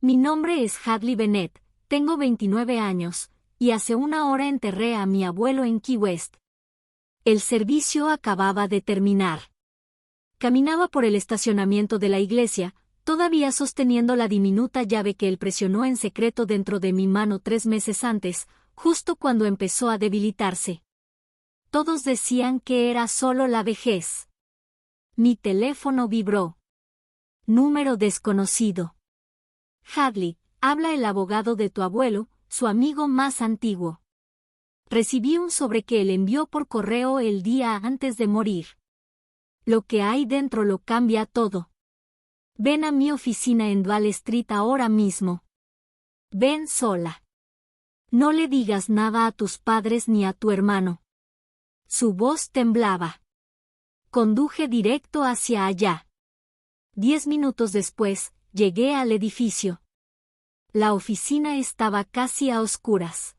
Mi nombre es Hadley Bennett, tengo 29 años, y hace una hora enterré a mi abuelo en Key West. El servicio acababa de terminar. Caminaba por el estacionamiento de la iglesia, todavía sosteniendo la diminuta llave que él presionó en secreto dentro de mi mano 3 meses antes, justo cuando empezó a debilitarse. Todos decían que era solo la vejez. Mi teléfono vibró. Número desconocido. Hadley, habla el abogado de tu abuelo, su amigo más antiguo. Recibí un sobre que él envió por correo el día antes de morir. Lo que hay dentro lo cambia todo. Ven a mi oficina en Duval Street ahora mismo. Ven sola. No le digas nada a tus padres ni a tu hermano. Su voz temblaba. Conduje directo hacia allá. 10 minutos después, llegué al edificio. La oficina estaba casi a oscuras.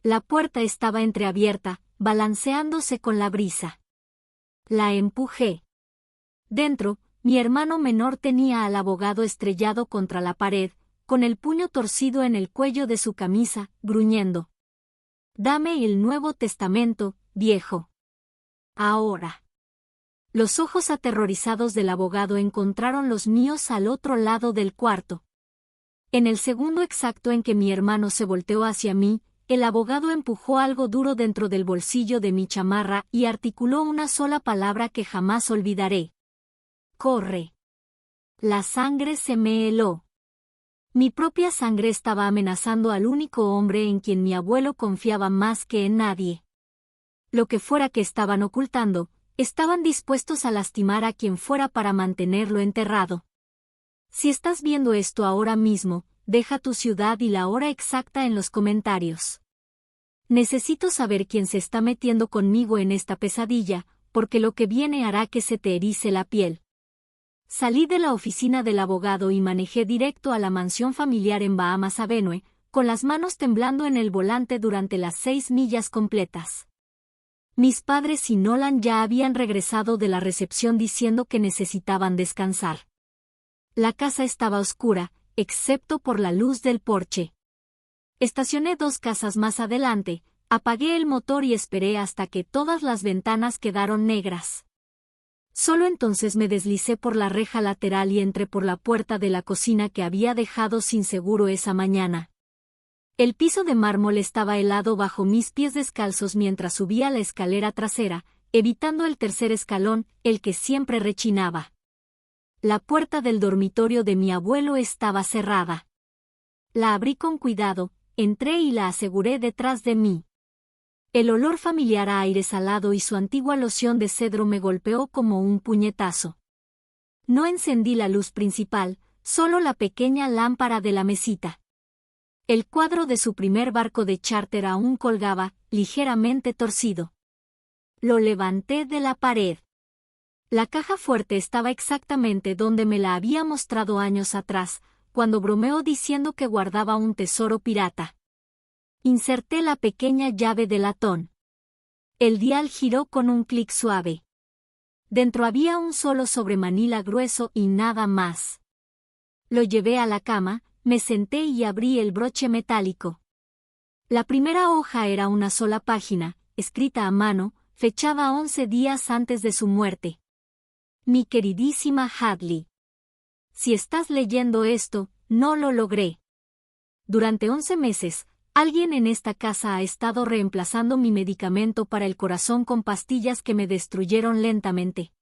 La puerta estaba entreabierta, balanceándose con la brisa. La empujé. Dentro, mi hermano menor tenía al abogado estrellado contra la pared, con el puño torcido en el cuello de su camisa, gruñendo. Dame el Nuevo Testamento, viejo. Ahora. Los ojos aterrorizados del abogado encontraron los míos al otro lado del cuarto. En el segundo exacto en que mi hermano se volteó hacia mí, el abogado empujó algo duro dentro del bolsillo de mi chamarra y articuló una sola palabra que jamás olvidaré. Corre. La sangre se me heló. Mi propia sangre estaba amenazando al único hombre en quien mi abuelo confiaba más que en nadie. Lo que fuera que estaban ocultando, estaban dispuestos a lastimar a quien fuera para mantenerlo enterrado. Si estás viendo esto ahora mismo, deja tu ciudad y la hora exacta en los comentarios. Necesito saber quién se está metiendo conmigo en esta pesadilla, porque lo que viene hará que se te erice la piel. Salí de la oficina del abogado y manejé directo a la mansión familiar en Bahamas Avenue, con las manos temblando en el volante durante las 6 millas completas. Mis padres y Nolan ya habían regresado de la recepción diciendo que necesitaban descansar. La casa estaba oscura, excepto por la luz del porche. Estacioné 2 casas más adelante, apagué el motor y esperé hasta que todas las ventanas quedaron negras. Solo entonces me deslicé por la reja lateral y entré por la puerta de la cocina que había dejado sin seguro esa mañana. El piso de mármol estaba helado bajo mis pies descalzos mientras subía la escalera trasera, evitando el tercer escalón, el que siempre rechinaba. La puerta del dormitorio de mi abuelo estaba cerrada. La abrí con cuidado, entré y la aseguré detrás de mí. El olor familiar a aire salado y su antigua loción de cedro me golpeó como un puñetazo. No encendí la luz principal, solo la pequeña lámpara de la mesita. El cuadro de su primer barco de charter aún colgaba, ligeramente torcido. Lo levanté de la pared. La caja fuerte estaba exactamente donde me la había mostrado años atrás, cuando bromeó diciendo que guardaba un tesoro pirata. Inserté la pequeña llave de latón. El dial giró con un clic suave. Dentro había un solo sobremanila grueso y nada más. Lo llevé a la cama, me senté y abrí el broche metálico. La primera hoja era una sola página, escrita a mano, fechada 11 días antes de su muerte. Mi queridísima Hadley. Si estás leyendo esto, no lo logré. Durante 11 meses, alguien en esta casa ha estado reemplazando mi medicamento para el corazón con pastillas que me destruyeron lentamente.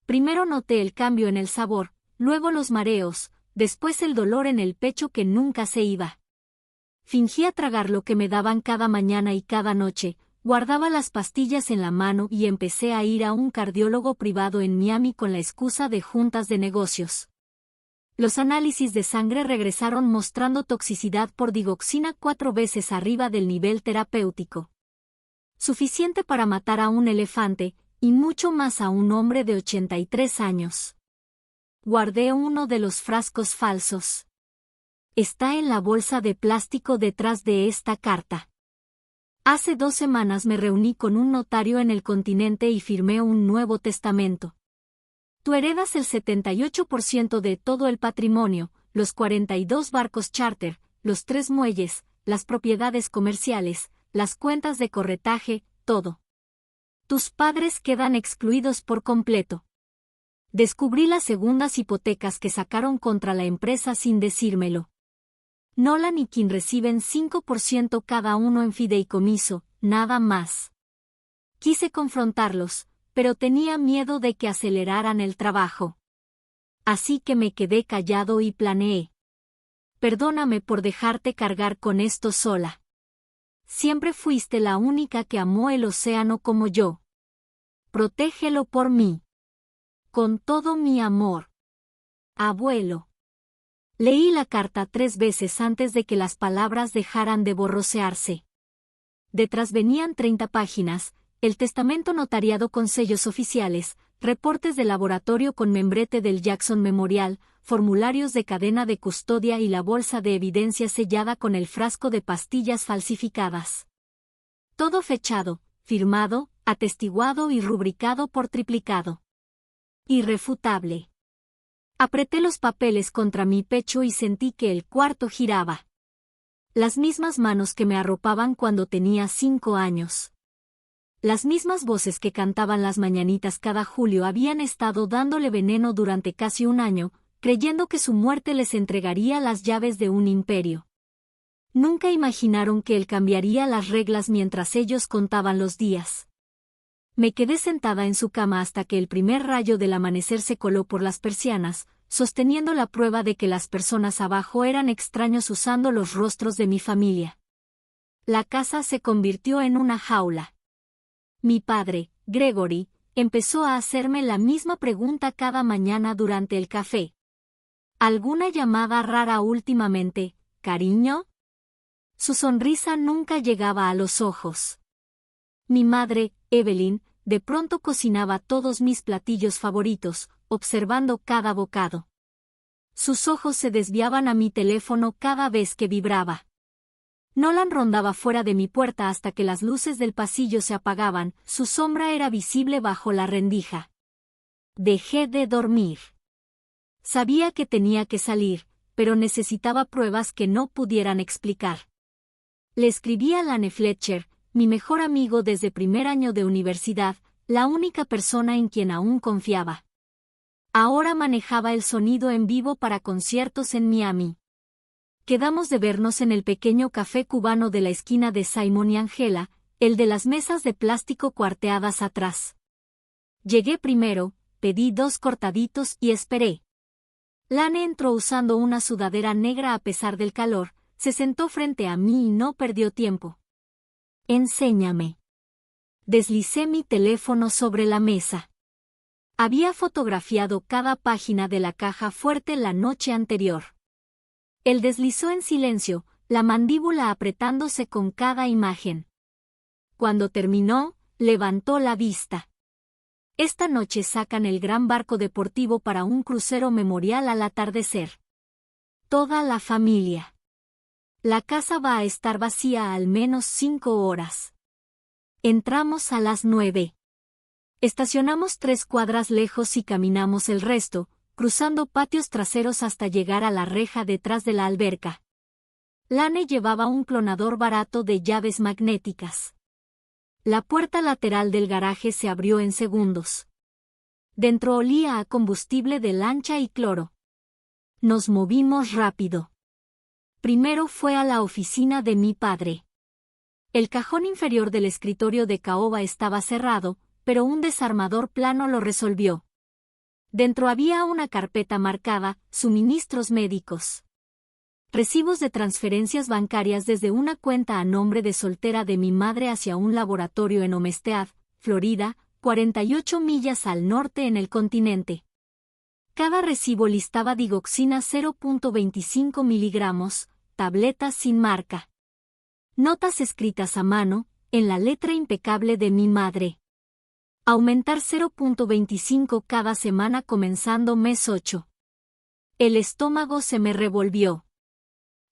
Primero noté el cambio en el sabor, luego los mareos, después el dolor en el pecho que nunca se iba. Fingía tragar lo que me daban cada mañana y cada noche, guardaba las pastillas en la mano y empecé a ir a un cardiólogo privado en Miami con la excusa de juntas de negocios. Los análisis de sangre regresaron mostrando toxicidad por digoxina 4 veces arriba del nivel terapéutico. Suficiente para matar a un elefante, y mucho más a un hombre de 83 años. Guardé uno de los frascos falsos. Está en la bolsa de plástico detrás de esta carta. Hace 2 semanas me reuní con un notario en el continente y firmé un Nuevo Testamento. Tú heredas el 78% de todo el patrimonio, los 42 barcos charter, los 3 muelles, las propiedades comerciales, las cuentas de corretaje, todo. Tus padres quedan excluidos por completo. Descubrí las segundas hipotecas que sacaron contra la empresa sin decírmelo. Nolan y Kim reciben 5% cada uno en fideicomiso, nada más. Quise confrontarlos, pero tenía miedo de que aceleraran el trabajo. Así que me quedé callado y planeé. Perdóname por dejarte cargar con esto sola. Siempre fuiste la única que amó el océano como yo. Protégelo por mí. Con todo mi amor. Abuelo. Leí la carta 3 veces antes de que las palabras dejaran de borrosearse. Detrás venían 30 páginas, el testamento notariado con sellos oficiales, reportes de laboratorio con membrete del Jackson Memorial, formularios de cadena de custodia y la bolsa de evidencia sellada con el frasco de pastillas falsificadas. Todo fechado, firmado, atestiguado y rubricado por triplicado. Irrefutable. Apreté los papeles contra mi pecho y sentí que el cuarto giraba. Las mismas manos que me arropaban cuando tenía 5 años. Las mismas voces que cantaban las mañanitas cada julio habían estado dándole veneno durante casi un año, creyendo que su muerte les entregaría las llaves de un imperio. Nunca imaginaron que él cambiaría las reglas mientras ellos contaban los días. Me quedé sentada en su cama hasta que el primer rayo del amanecer se coló por las persianas, sosteniendo la prueba de que las personas abajo eran extraños usando los rostros de mi familia. La casa se convirtió en una jaula. Mi padre, Gregory, empezó a hacerme la misma pregunta cada mañana durante el café. ¿Alguna llamada rara últimamente, cariño? Su sonrisa nunca llegaba a los ojos. Mi madre, Evelyn, de pronto cocinaba todos mis platillos favoritos, observando cada bocado. Sus ojos se desviaban a mi teléfono cada vez que vibraba. Nolan rondaba fuera de mi puerta hasta que las luces del pasillo se apagaban, su sombra era visible bajo la rendija. Dejé de dormir. Sabía que tenía que salir, pero necesitaba pruebas que no pudieran explicar. Le escribí a Lane Fletcher, mi mejor amigo desde primer año de universidad, la única persona en quien aún confiaba. Ahora manejaba el sonido en vivo para conciertos en Miami. Quedamos de vernos en el pequeño café cubano de la esquina de Simon y Angela, el de las mesas de plástico cuarteadas atrás. Llegué primero, pedí 2 cortaditos y esperé. Lane entró usando una sudadera negra a pesar del calor, se sentó frente a mí y no perdió tiempo. Enséñame. Deslicé mi teléfono sobre la mesa. Había fotografiado cada página de la caja fuerte la noche anterior. Él deslizó en silencio, la mandíbula apretándose con cada imagen. Cuando terminó, levantó la vista. Esta noche sacan el gran barco deportivo para un crucero memorial al atardecer. Toda la familia. La casa va a estar vacía al menos 5 horas. Entramos a las 9. Estacionamos 3 cuadras lejos y caminamos el resto, cruzando patios traseros hasta llegar a la reja detrás de la alberca. Lane llevaba un clonador barato de llaves magnéticas. La puerta lateral del garaje se abrió en segundos. Dentro olía a combustible de lancha y cloro. Nos movimos rápido. Primero fue a la oficina de mi padre. El cajón inferior del escritorio de caoba estaba cerrado, pero un desarmador plano lo resolvió. Dentro había una carpeta marcada, suministros médicos. Recibos de transferencias bancarias desde una cuenta a nombre de soltera de mi madre hacia un laboratorio en Homestead, Florida, 48 millas al norte en el continente. Cada recibo listaba digoxina 0.25 miligramos, tabletas sin marca. Notas escritas a mano, en la letra impecable de mi madre. Aumentar 0.25 cada semana comenzando mes 8. El estómago se me revolvió.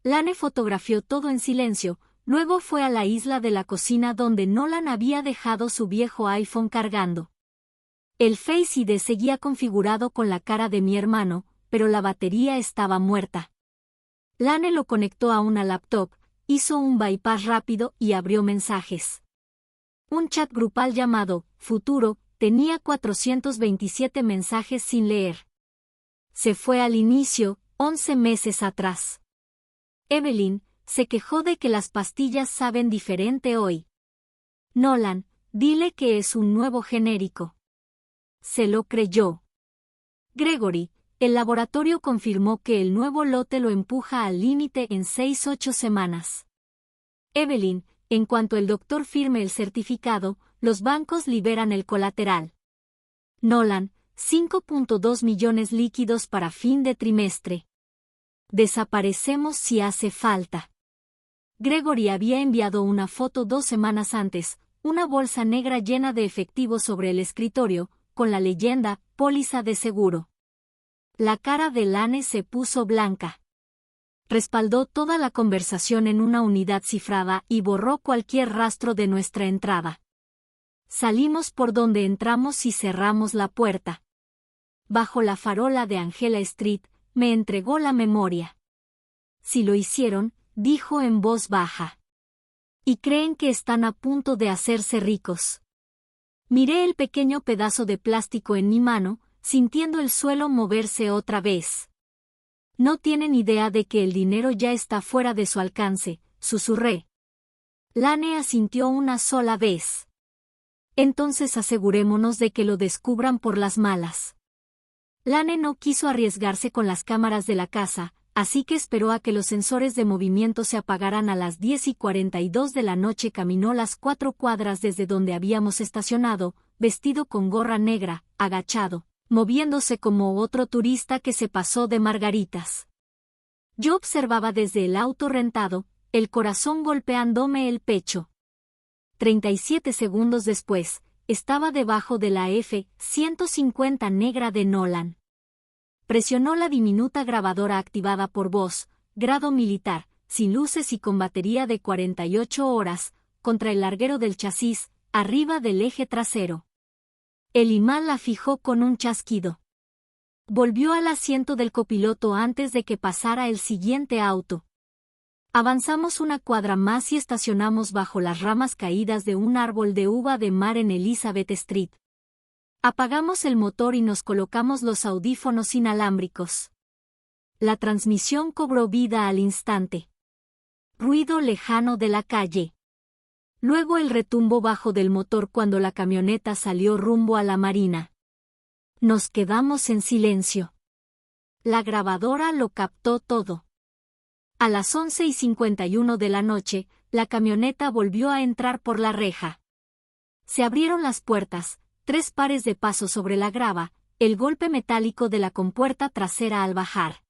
Lane fotografió todo en silencio, luego fue a la isla de la cocina donde Nolan había dejado su viejo iPhone cargando. El Face ID seguía configurado con la cara de mi hermano, pero la batería estaba muerta. Lane lo conectó a una laptop, hizo un bypass rápido y abrió mensajes. Un chat grupal llamado Futuro tenía 427 mensajes sin leer. Se fue al inicio, 11 meses atrás. Evelyn se quejó de que las pastillas saben diferente hoy. Nolan, dile que es un nuevo genérico. Se lo creyó. Gregory, el laboratorio confirmó que el nuevo lote lo empuja al límite en 6-8 semanas. Evelyn, en cuanto el doctor firme el certificado, los bancos liberan el colateral. Nolan, 5.2 millones líquidos para fin de trimestre. Desaparecemos si hace falta. Gregory había enviado una foto 2 semanas antes, una bolsa negra llena de efectivo sobre el escritorio, con la leyenda, póliza de seguro. La cara de Lane se puso blanca. Respaldó toda la conversación en una unidad cifrada y borró cualquier rastro de nuestra entrada. Salimos por donde entramos y cerramos la puerta. Bajo la farola de Angela Street, me entregó la memoria. Si lo hicieron, dijo en voz baja. Y creen que están a punto de hacerse ricos. Miré el pequeño pedazo de plástico en mi mano, sintiendo el suelo moverse otra vez. No tienen idea de que el dinero ya está fuera de su alcance, susurré. Lane asintió una sola vez. Entonces asegurémonos de que lo descubran por las malas. Lane no quiso arriesgarse con las cámaras de la casa, así que esperó a que los sensores de movimiento se apagaran a las 10:42 de la noche. Caminó las 4 cuadras desde donde habíamos estacionado, vestido con gorra negra, agachado, moviéndose como otro turista que se pasó de margaritas. Yo observaba desde el auto rentado, el corazón golpeándome el pecho. 37 segundos después, estaba debajo de la F-150 negra de Nolan. Presionó la diminuta grabadora activada por voz, grado militar, sin luces y con batería de 48 horas, contra el larguero del chasis, arriba del eje trasero. El imán la fijó con un chasquido. Volvió al asiento del copiloto antes de que pasara el siguiente auto. Avanzamos una cuadra más y estacionamos bajo las ramas caídas de un árbol de uva de mar en Elizabeth Street. Apagamos el motor y nos colocamos los audífonos inalámbricos. La transmisión cobró vida al instante. Ruido lejano de la calle. Luego el retumbo bajo del motor cuando la camioneta salió rumbo a la marina. Nos quedamos en silencio. La grabadora lo captó todo. A las 11:51 de la noche, la camioneta volvió a entrar por la reja. Se abrieron las puertas, 3 pares de pasos sobre la grava, el golpe metálico de la compuerta trasera al bajar.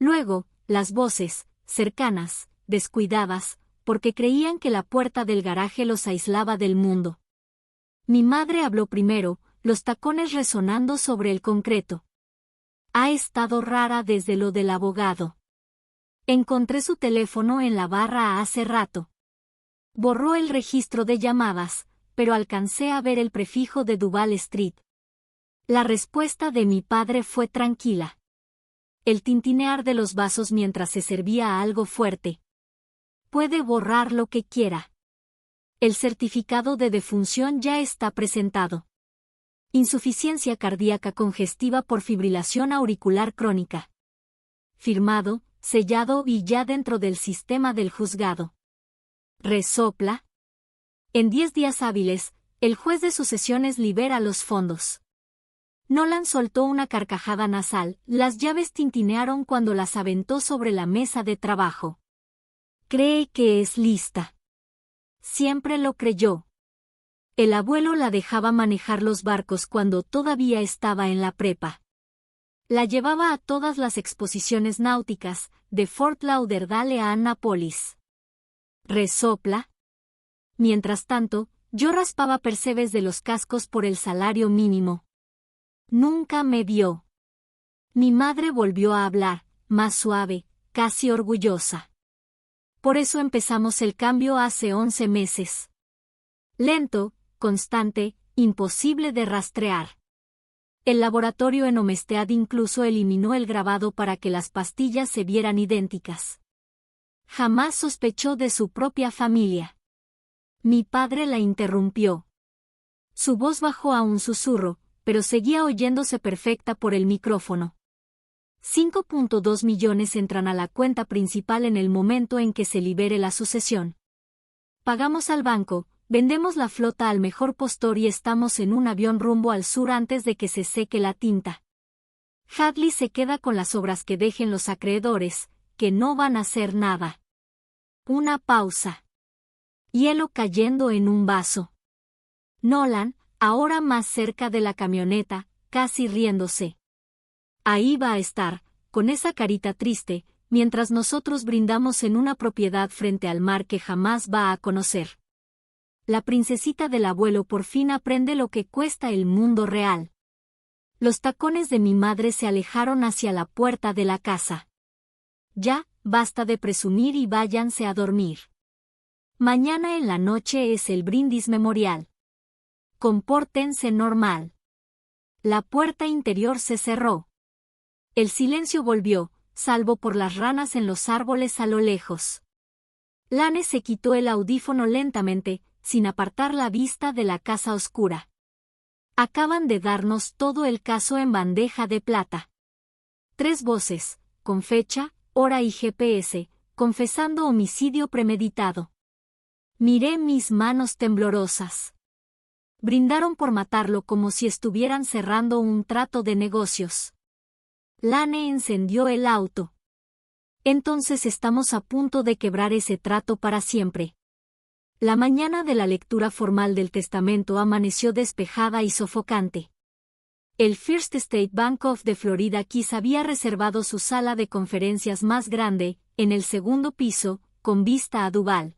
Luego, las voces, cercanas, descuidadas, porque creían que la puerta del garaje los aislaba del mundo. Mi madre habló primero, los tacones resonando sobre el concreto. Ha estado rara desde lo del abogado. Encontré su teléfono en la barra hace rato. Borró el registro de llamadas, pero alcancé a ver el prefijo de Duval Street. La respuesta de mi padre fue tranquila. El tintinear de los vasos mientras se servía algo fuerte. Puede borrar lo que quiera. El certificado de defunción ya está presentado. Insuficiencia cardíaca congestiva por fibrilación auricular crónica. Firmado, sellado y ya dentro del sistema del juzgado. Resopla. En 10 días hábiles, el juez de sucesiones libera los fondos. Nolan soltó una carcajada nasal, las llaves tintinearon cuando las aventó sobre la mesa de trabajo. Cree que es lista. Siempre lo creyó. El abuelo la dejaba manejar los barcos cuando todavía estaba en la prepa. La llevaba a todas las exposiciones náuticas, de Fort Lauderdale a Annapolis. Resopla. Mientras tanto, yo raspaba percebes de los cascos por el salario mínimo. Nunca me vio. Mi madre volvió a hablar, más suave, casi orgullosa. Por eso empezamos el cambio hace 11 meses. Lento, constante, imposible de rastrear. El laboratorio en Homestead incluso eliminó el grabado para que las pastillas se vieran idénticas. Jamás sospechó de su propia familia. Mi padre la interrumpió. Su voz bajó a un susurro, pero seguía oyéndose perfecta por el micrófono. 5.2 millones entran a la cuenta principal en el momento en que se libere la sucesión. Pagamos al banco, vendemos la flota al mejor postor y estamos en un avión rumbo al sur antes de que se seque la tinta. Hadley se queda con las obras que dejen los acreedores, que no van a hacer nada. Una pausa. Hielo cayendo en un vaso. Nolan, ahora más cerca de la camioneta, casi riéndose. Ahí va a estar, con esa carita triste, mientras nosotros brindamos en una propiedad frente al mar que jamás va a conocer. La princesita del abuelo por fin aprende lo que cuesta el mundo real. Los tacones de mi madre se alejaron hacia la puerta de la casa. Ya, basta de presumir y váyanse a dormir. Mañana en la noche es el brindis memorial. Compórtense normal. La puerta interior se cerró. El silencio volvió, salvo por las ranas en los árboles a lo lejos. Lane se quitó el audífono lentamente, sin apartar la vista de la casa oscura. Acaban de darnos todo el caso en bandeja de plata. 3 voces, con fecha, hora y GPS, confesando homicidio premeditado. Miré mis manos temblorosas. Brindaron por matarlo como si estuvieran cerrando un trato de negocios. Lane encendió el auto. Entonces estamos a punto de quebrar ese trato para siempre. La mañana de la lectura formal del testamento amaneció despejada y sofocante. El First State Bank of the Florida Keys había reservado su sala de conferencias más grande, en el segundo piso, con vista a Duval.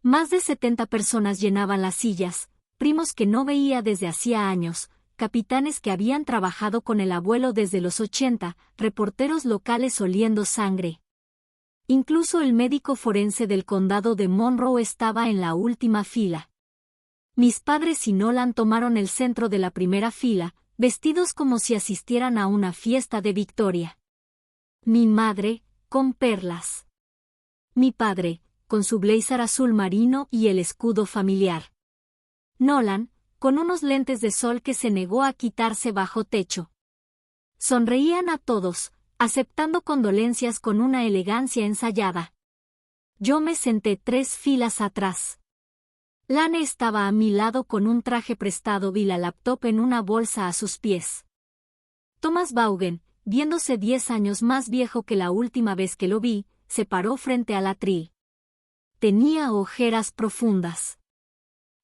Más de 70 personas llenaban las sillas, primos que no veía desde hacía años, capitanes que habían trabajado con el abuelo desde los 80, reporteros locales oliendo sangre. Incluso el médico forense del condado de Monroe estaba en la última fila. Mis padres y Nolan tomaron el centro de la primera fila, vestidos como si asistieran a una fiesta de victoria. Mi madre, con perlas. Mi padre, con su blazer azul marino y el escudo familiar. Nolan, con unos lentes de sol que se negó a quitarse bajo techo. Sonreían a todos, aceptando condolencias con una elegancia ensayada. Yo me senté 3 filas atrás. Lane estaba a mi lado con un traje prestado y la laptop en una bolsa a sus pies. Thomas Vaughan, viéndose 10 años más viejo que la última vez que lo vi, se paró frente al atril. Tenía ojeras profundas.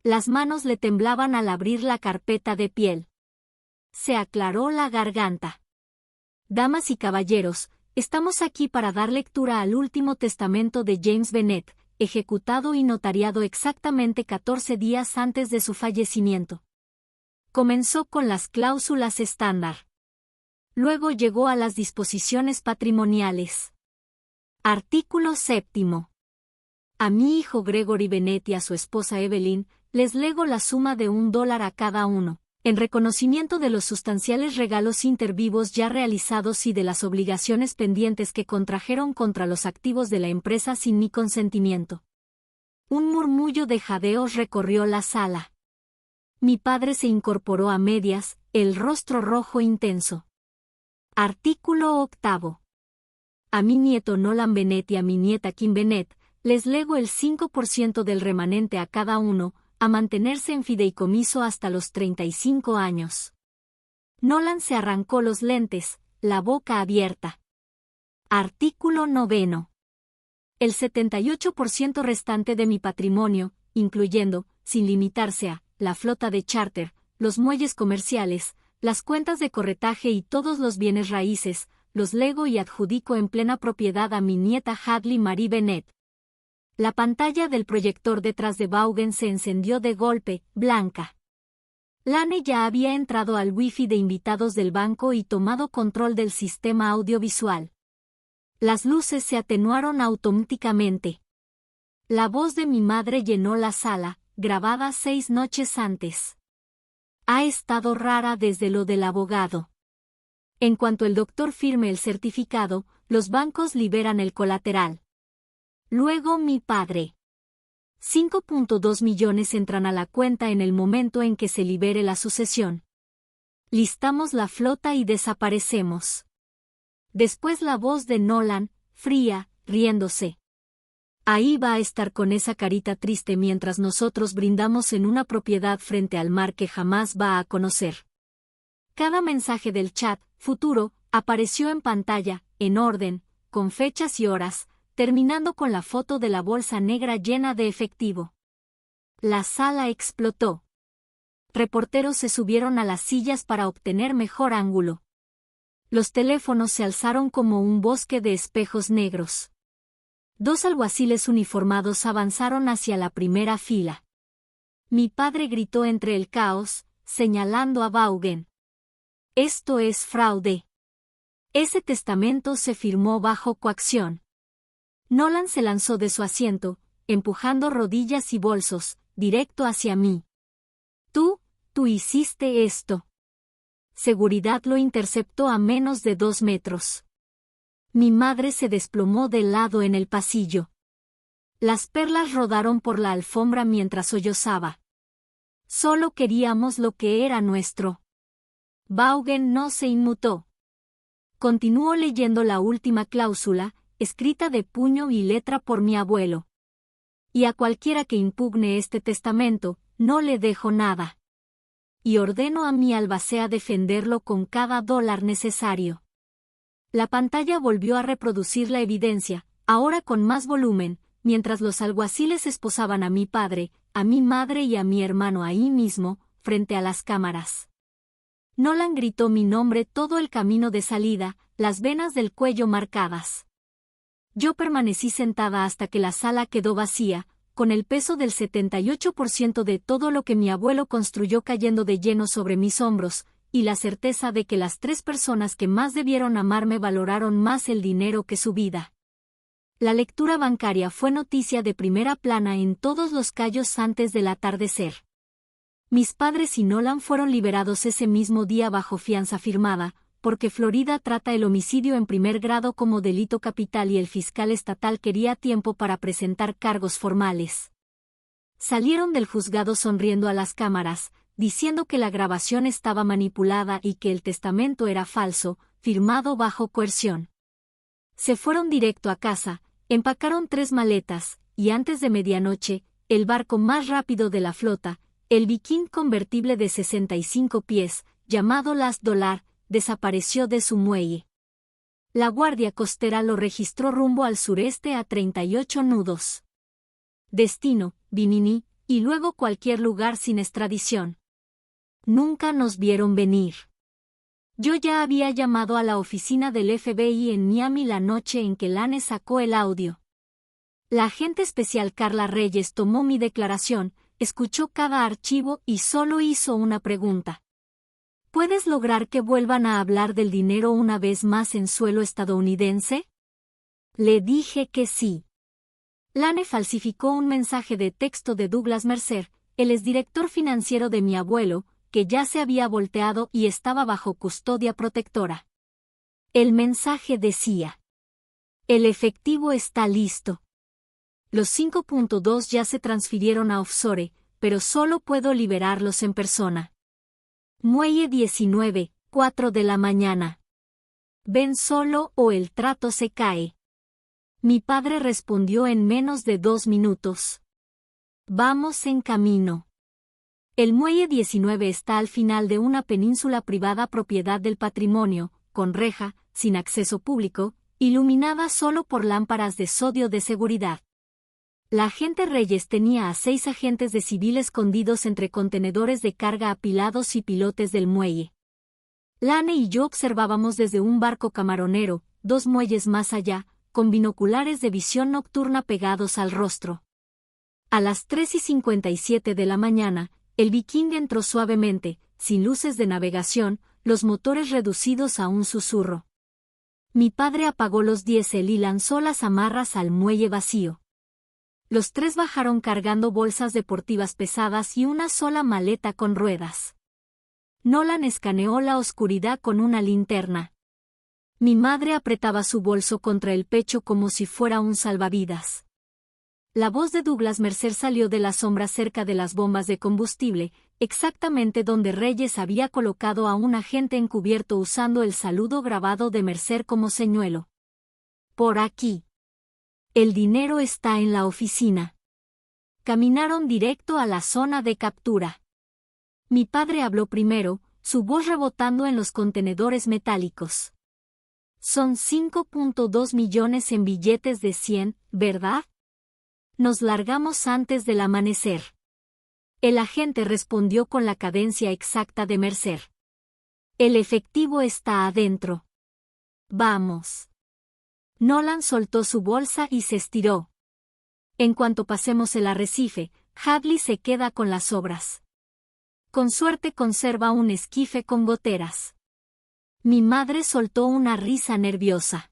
Las manos le temblaban al abrir la carpeta de piel. Se aclaró la garganta. Damas y caballeros, estamos aquí para dar lectura al último testamento de James Bennett, ejecutado y notariado exactamente 14 días antes de su fallecimiento. Comenzó con las cláusulas estándar. Luego llegó a las disposiciones patrimoniales. Artículo 7. A mi hijo Gregory Bennett y a su esposa Evelyn, les lego la suma de $1 a cada uno, en reconocimiento de los sustanciales regalos intervivos ya realizados y de las obligaciones pendientes que contrajeron contra los activos de la empresa sin mi consentimiento. Un murmullo de jadeos recorrió la sala. Mi padre se incorporó a medias, el rostro rojo intenso. Artículo 8. A mi nieto Nolan Bennett y a mi nieta Kim Bennett, les lego el 5% del remanente a cada uno, a mantenerse en fideicomiso hasta los 35 años. Nolan se arrancó los lentes, la boca abierta. Artículo 9. El 78% restante de mi patrimonio, incluyendo, sin limitarse a, la flota de charter, los muelles comerciales, las cuentas de corretaje y todos los bienes raíces, los lego y adjudico en plena propiedad a mi nieta Hadley Marie Bennett. La pantalla del proyector detrás de Vaughan se encendió de golpe, blanca. Lane ya había entrado al wifi de invitados del banco y tomado control del sistema audiovisual. Las luces se atenuaron automáticamente. La voz de mi madre llenó la sala, grabada 6 noches antes. Ha estado rara desde lo del abogado. En cuanto el doctor firme el certificado, los bancos liberan el colateral. Luego mi padre. 5.2 millones entran a la cuenta en el momento en que se libere la sucesión. Listamos la flota y desaparecemos. Después la voz de Nolan, fría, riéndose. Ahí va a estar con esa carita triste mientras nosotros brindamos en una propiedad frente al mar que jamás va a conocer. Cada mensaje del chat, futuro, apareció en pantalla, en orden, con fechas y horas, terminando con la foto de la bolsa negra llena de efectivo. La sala explotó. Reporteros se subieron a las sillas para obtener mejor ángulo. Los teléfonos se alzaron como un bosque de espejos negros. 2 alguaciles uniformados avanzaron hacia la primera fila. Mi padre gritó entre el caos, señalando a Vaughan. Esto es fraude. Ese testamento se firmó bajo coacción. Nolan se lanzó de su asiento, empujando rodillas y bolsos, directo hacia mí. Tú hiciste esto. Seguridad lo interceptó a menos de 2 metros. Mi madre se desplomó de lado en el pasillo. Las perlas rodaron por la alfombra mientras sollozaba. Solo queríamos lo que era nuestro. Vaughan no se inmutó. Continuó leyendo la última cláusula, escrita de puño y letra por mi abuelo. Y a cualquiera que impugne este testamento, no le dejo nada. Y ordeno a mi albacea defenderlo con cada dólar necesario. La pantalla volvió a reproducir la evidencia, ahora con más volumen, mientras los alguaciles esposaban a mi padre, a mi madre y a mi hermano ahí mismo, frente a las cámaras. Nolan gritó mi nombre todo el camino de salida, las venas del cuello marcadas. Yo permanecí sentada hasta que la sala quedó vacía, con el peso del 78% de todo lo que mi abuelo construyó cayendo de lleno sobre mis hombros, y la certeza de que las 3 personas que más debieron amarme valoraron más el dinero que su vida. La lectura bancaria fue noticia de primera plana en todos los Cayos antes del atardecer. Mis padres y Nolan fueron liberados ese mismo día bajo fianza firmada, porque Florida trata el homicidio en primer grado como delito capital y el fiscal estatal quería tiempo para presentar cargos formales. Salieron del juzgado sonriendo a las cámaras, diciendo que la grabación estaba manipulada y que el testamento era falso, firmado bajo coerción. Se fueron directo a casa, empacaron 3 maletas, y antes de medianoche, el barco más rápido de la flota, el Viking convertible de 65 pies, llamado Last Dollar, desapareció de su muelle. La guardia costera lo registró rumbo al sureste a 38 nudos. Destino, Bimini, y luego cualquier lugar sin extradición. Nunca nos vieron venir. Yo ya había llamado a la oficina del FBI en Miami la noche en que Lane sacó el audio. La agente especial Carla Reyes tomó mi declaración, escuchó cada archivo y solo hizo una pregunta. ¿Puedes lograr que vuelvan a hablar del dinero una vez más en suelo estadounidense? Le dije que sí. Lane falsificó un mensaje de texto de Douglas Mercer, el exdirector financiero de mi abuelo, que ya se había volteado y estaba bajo custodia protectora. El mensaje decía: el efectivo está listo. Los 5.2 ya se transfirieron a offshore, pero solo puedo liberarlos en persona. Muelle 19, 4 de la mañana. Ven solo o el trato se cae. Mi padre respondió en menos de 2 minutos. Vamos en camino. El muelle 19 está al final de una península privada propiedad del patrimonio, con reja, sin acceso público, iluminada solo por lámparas de sodio de seguridad. La agente Reyes tenía a 6 agentes de civil escondidos entre contenedores de carga apilados y pilotes del muelle. Lane y yo observábamos desde un barco camaronero, 2 muelles más allá, con binoculares de visión nocturna pegados al rostro. A las 3:57 de la mañana, el Viking entró suavemente, sin luces de navegación, los motores reducidos a un susurro. Mi padre apagó los diésel y lanzó las amarras al muelle vacío. Los 3 bajaron cargando bolsas deportivas pesadas y una sola maleta con ruedas. Nolan escaneó la oscuridad con una linterna. Mi madre apretaba su bolso contra el pecho como si fuera un salvavidas. La voz de Douglas Mercer salió de la sombra cerca de las bombas de combustible, exactamente donde Reyes había colocado a un agente encubierto usando el saludo grabado de Mercer como señuelo. Por aquí. El dinero está en la oficina. Caminaron directo a la zona de captura. Mi padre habló primero, su voz rebotando en los contenedores metálicos. Son 5.2 millones en billetes de 100, ¿verdad? Nos largamos antes del amanecer. El agente respondió con la cadencia exacta de Mercer. El efectivo está adentro. Vamos. Nolan soltó su bolsa y se estiró. En cuanto pasemos el arrecife, Hadley se queda con las sobras. Con suerte conserva un esquife con goteras. Mi madre soltó una risa nerviosa.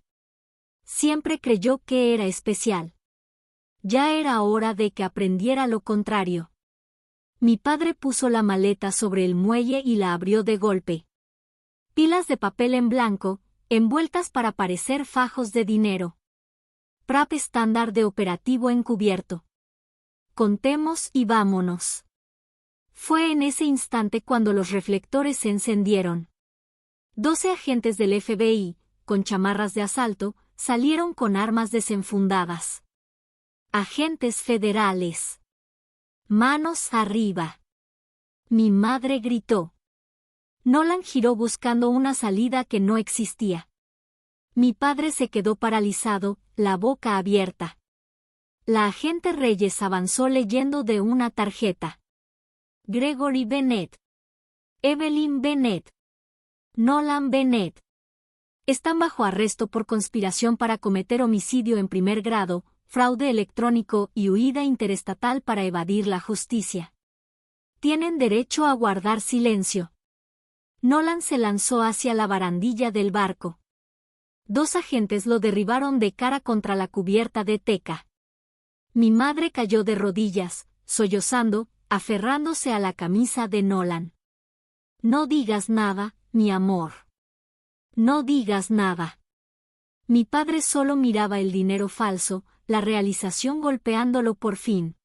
Siempre creyó que era especial. Ya era hora de que aprendiera lo contrario. Mi padre puso la maleta sobre el muelle y la abrió de golpe. Pilas de papel en blanco, envueltas para parecer fajos de dinero. PRAP estándar de operativo encubierto. Contemos y vámonos. Fue en ese instante cuando los reflectores se encendieron. 12 agentes del FBI, con chamarras de asalto, salieron con armas desenfundadas. Agentes federales. Manos arriba. Mi madre gritó. Nolan giró buscando una salida que no existía. Mi padre se quedó paralizado, la boca abierta. La agente Reyes avanzó leyendo de una tarjeta. Gregory Bennett. Evelyn Bennett. Nolan Bennett. Están bajo arresto por conspiración para cometer homicidio en primer grado, fraude electrónico y huida interestatal para evadir la justicia. Tienen derecho a guardar silencio. Nolan se lanzó hacia la barandilla del barco. 2 agentes lo derribaron de cara contra la cubierta de teca. Mi madre cayó de rodillas, sollozando, aferrándose a la camisa de Nolan. No digas nada, mi amor. No digas nada. Mi padre solo miraba el dinero falso, la realización golpeándolo por fin.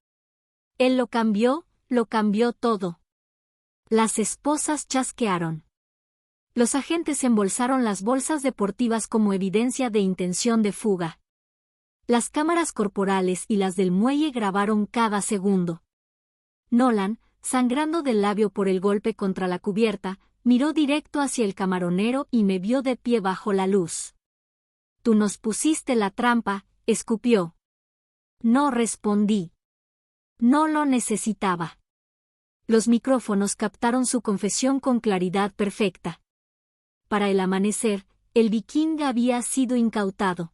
Él lo cambió todo. Las esposas chasquearon. Los agentes embolsaron las bolsas deportivas como evidencia de intención de fuga. Las cámaras corporales y las del muelle grabaron cada segundo. Nolan, sangrando del labio por el golpe contra la cubierta, miró directo hacia el camaronero y me vio de pie bajo la luz. Tú nos pusiste la trampa, escupió. No respondí. No lo necesitaba. Los micrófonos captaron su confesión con claridad perfecta. Para el amanecer, el Viking había sido incautado.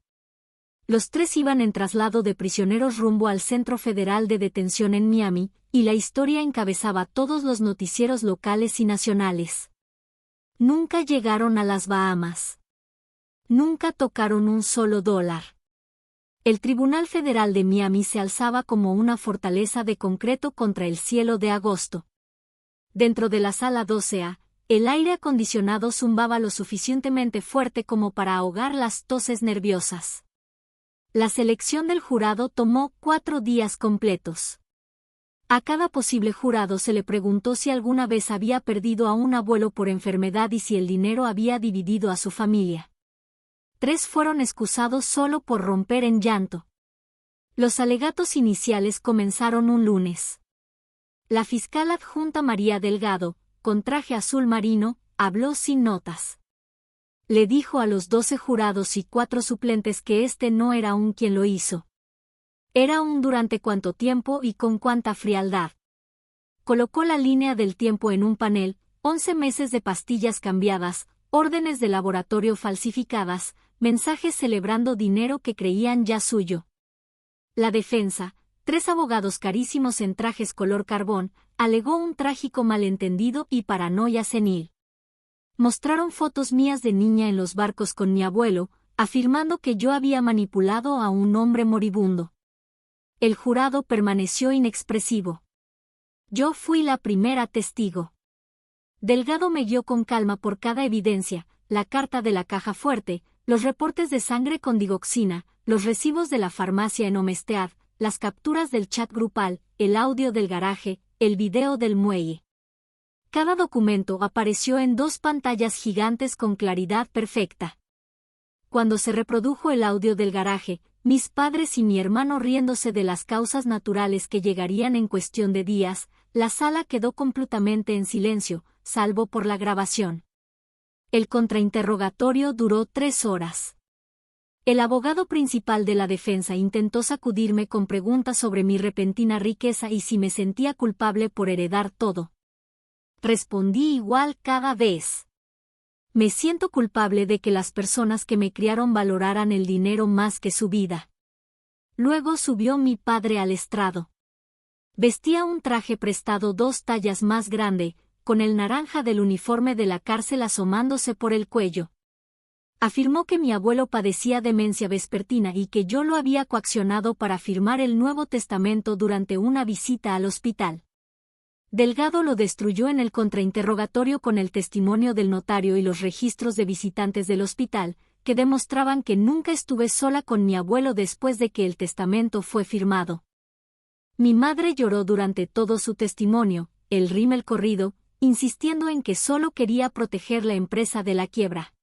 Los 3 iban en traslado de prisioneros rumbo al Centro Federal de Detención en Miami, y la historia encabezaba todos los noticieros locales y nacionales. Nunca llegaron a las Bahamas. Nunca tocaron un solo dólar. El Tribunal Federal de Miami se alzaba como una fortaleza de concreto contra el cielo de agosto. Dentro de la sala 12A, el aire acondicionado zumbaba lo suficientemente fuerte como para ahogar las toses nerviosas. La selección del jurado tomó 4 días completos. A cada posible jurado se le preguntó si alguna vez había perdido a un abuelo por enfermedad y si el dinero había dividido a su familia. 3 fueron excusados solo por romper en llanto. Los alegatos iniciales comenzaron un lunes. La fiscal adjunta María Delgado, con traje azul marino, habló sin notas. Le dijo a los 12 jurados y 4 suplentes que este no era un quien lo hizo. Era un durante cuánto tiempo y con cuánta frialdad. Colocó la línea del tiempo en un panel, 11 meses de pastillas cambiadas, órdenes de laboratorio falsificadas, mensajes celebrando dinero que creían ya suyo. La defensa, 3 abogados carísimos en trajes color carbón, alegó un trágico malentendido y paranoia senil. Mostraron fotos mías de niña en los barcos con mi abuelo, afirmando que yo había manipulado a un hombre moribundo. El jurado permaneció inexpresivo. Yo fui la primera testigo. Delgado me guió con calma por cada evidencia, la carta de la caja fuerte, los reportes de sangre con digoxina, los recibos de la farmacia en Homestead, las capturas del chat grupal, el audio del garaje, el video del muelle. Cada documento apareció en 2 pantallas gigantes con claridad perfecta. Cuando se reprodujo el audio del garaje, mis padres y mi hermano riéndose de las causas naturales que llegarían en cuestión de días, la sala quedó completamente en silencio, salvo por la grabación. El contrainterrogatorio duró 3 horas. El abogado principal de la defensa intentó sacudirme con preguntas sobre mi repentina riqueza y si me sentía culpable por heredar todo. Respondí igual cada vez. Me siento culpable de que las personas que me criaron valoraran el dinero más que su vida. Luego subió mi padre al estrado. Vestía un traje prestado 2 tallas más grande, con el naranja del uniforme de la cárcel asomándose por el cuello. Afirmó que mi abuelo padecía demencia vespertina y que yo lo había coaccionado para firmar el Nuevo Testamento durante una visita al hospital. Delgado lo destruyó en el contrainterrogatorio con el testimonio del notario y los registros de visitantes del hospital, que demostraban que nunca estuve sola con mi abuelo después de que el testamento fue firmado. Mi madre lloró durante todo su testimonio, el rímel corrido, insistiendo en que solo quería proteger la empresa de la quiebra.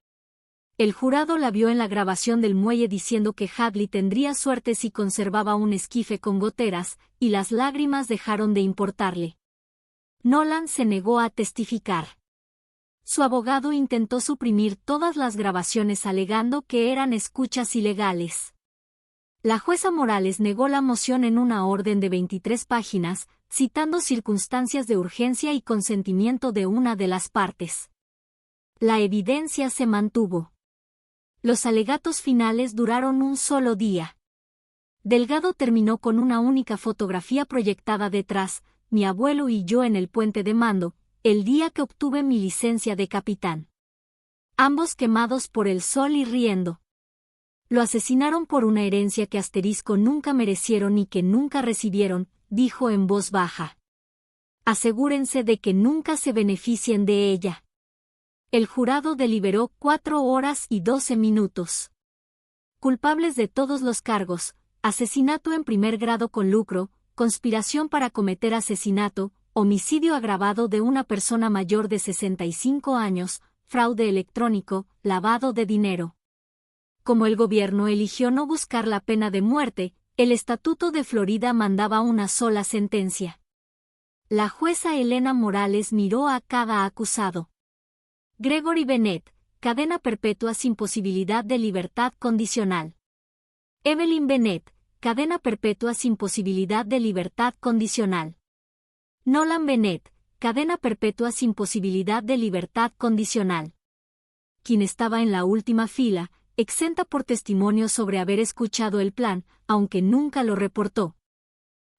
El jurado la vio en la grabación del muelle diciendo que Hadley tendría suerte si conservaba un esquife con goteras, y las lágrimas dejaron de importarle. Nolan se negó a testificar. Su abogado intentó suprimir todas las grabaciones alegando que eran escuchas ilegales. La jueza Morales negó la moción en una orden de 23 páginas, citando circunstancias de urgencia y consentimiento de una de las partes. La evidencia se mantuvo. Los alegatos finales duraron un solo día. Delgado terminó con una única fotografía proyectada detrás, mi abuelo y yo en el puente de mando, el día que obtuve mi licencia de capitán. Ambos quemados por el sol y riendo. Lo asesinaron por una herencia que asterisco nunca merecieron y que nunca recibieron, dijo en voz baja. Asegúrense de que nunca se beneficien de ella. El jurado deliberó 4 horas y 12 minutos. Culpables de todos los cargos: asesinato en primer grado con lucro, conspiración para cometer asesinato, homicidio agravado de una persona mayor de 65 años, fraude electrónico, lavado de dinero. Como el gobierno eligió no buscar la pena de muerte, el Estatuto de Florida mandaba una sola sentencia. La jueza Elena Morales miró a cada acusado. Gregory Bennett, cadena perpetua sin posibilidad de libertad condicional. Evelyn Bennett, cadena perpetua sin posibilidad de libertad condicional. Nolan Bennett, cadena perpetua sin posibilidad de libertad condicional. Quien estaba en la última fila, exenta por testimonio sobre haber escuchado el plan, aunque nunca lo reportó.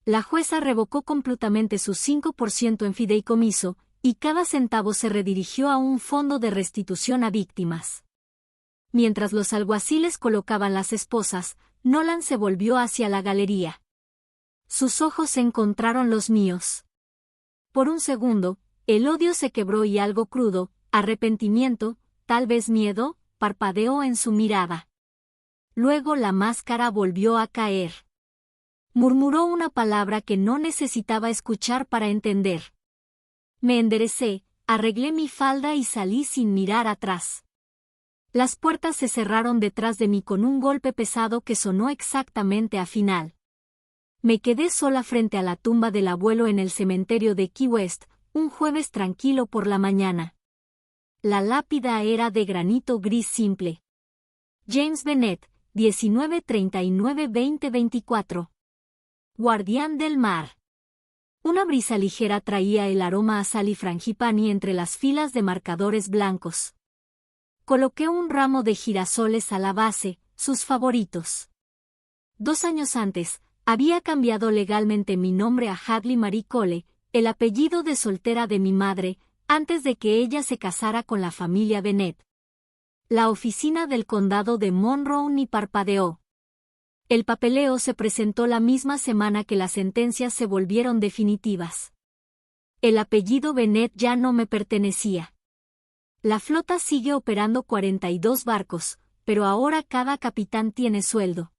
La jueza revocó completamente su 5% en fideicomiso, y cada centavo se redirigió a un fondo de restitución a víctimas. Mientras los alguaciles colocaban las esposas, Nolan se volvió hacia la galería. Sus ojos encontraron los míos. Por un segundo, el odio se quebró y algo crudo, arrepentimiento, tal vez miedo, parpadeó en su mirada. Luego la máscara volvió a caer. Murmuró una palabra que no necesitaba escuchar para entender. Me enderecé, arreglé mi falda y salí sin mirar atrás. Las puertas se cerraron detrás de mí con un golpe pesado que sonó exactamente a final. Me quedé sola frente a la tumba del abuelo en el cementerio de Key West, un jueves tranquilo por la mañana. La lápida era de granito gris simple. James Bennett, 1939-2024. Guardián del mar. Una brisa ligera traía el aroma a sal y frangipani entre las filas de marcadores blancos. Coloqué un ramo de girasoles a la base, sus favoritos. 2 años antes, había cambiado legalmente mi nombre a Hadley Marie Cole, el apellido de soltera de mi madre, antes de que ella se casara con la familia Bennett. La oficina del condado de Monroe ni parpadeó. El papeleo se presentó la misma semana que las sentencias se volvieron definitivas. El apellido Bennett ya no me pertenecía. La flota sigue operando 42 barcos, pero ahora cada capitán tiene sueldo.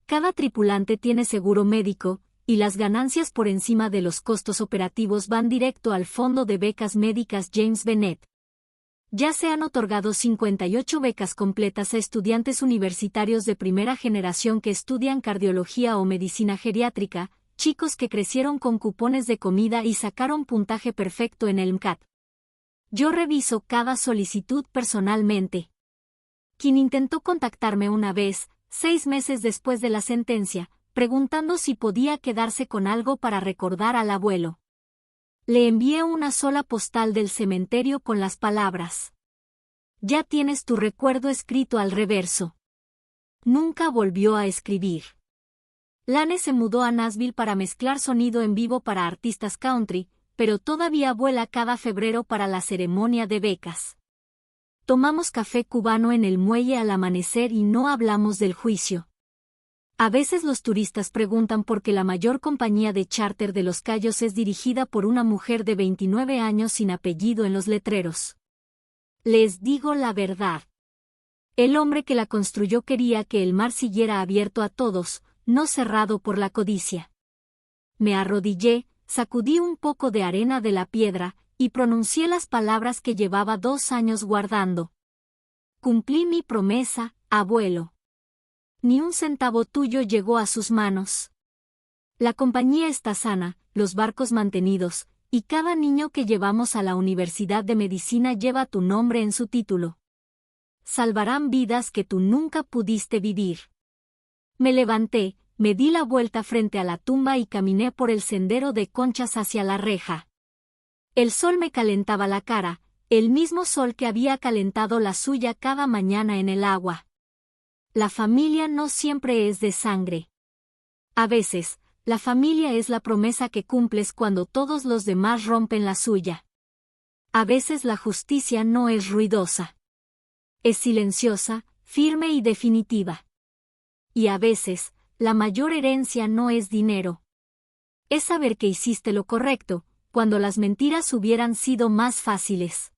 Cada tripulante tiene seguro médico, y las ganancias por encima de los costos operativos van directo al Fondo de Becas Médicas James Bennett. Ya se han otorgado 58 becas completas a estudiantes universitarios de primera generación que estudian cardiología o medicina geriátrica, chicos que crecieron con cupones de comida y sacaron puntaje perfecto en el MCAT. Yo reviso cada solicitud personalmente. Quien intentó contactarme una vez, 6 meses después de la sentencia, preguntando si podía quedarse con algo para recordar al abuelo. Le envié una sola postal del cementerio con las palabras: ya tienes tu recuerdo escrito al reverso. Nunca volvió a escribir. Lane se mudó a Nashville para mezclar sonido en vivo para artistas country, pero todavía vuela cada febrero para la ceremonia de becas. Tomamos café cubano en el muelle al amanecer y no hablamos del juicio. A veces los turistas preguntan por qué la mayor compañía de charter de Los Cayos es dirigida por una mujer de 29 años sin apellido en los letreros. Les digo la verdad. El hombre que la construyó quería que el mar siguiera abierto a todos, no cerrado por la codicia. Me arrodillé, sacudí un poco de arena de la piedra, y pronuncié las palabras que llevaba 2 años guardando. Cumplí mi promesa, abuelo. Ni un centavo tuyo llegó a sus manos. La compañía está sana, los barcos mantenidos, y cada niño que llevamos a la Universidad de Medicina lleva tu nombre en su título. Salvarán vidas que tú nunca pudiste vivir. Me levanté, me di la vuelta frente a la tumba y caminé por el sendero de conchas hacia la reja. El sol me calentaba la cara, el mismo sol que había calentado la suya cada mañana en el agua. La familia no siempre es de sangre. A veces, la familia es la promesa que cumples cuando todos los demás rompen la suya. A veces la justicia no es ruidosa. Es silenciosa, firme y definitiva. Y a veces, la mayor herencia no es dinero. Es saber que hiciste lo correcto, cuando las mentiras hubieran sido más fáciles.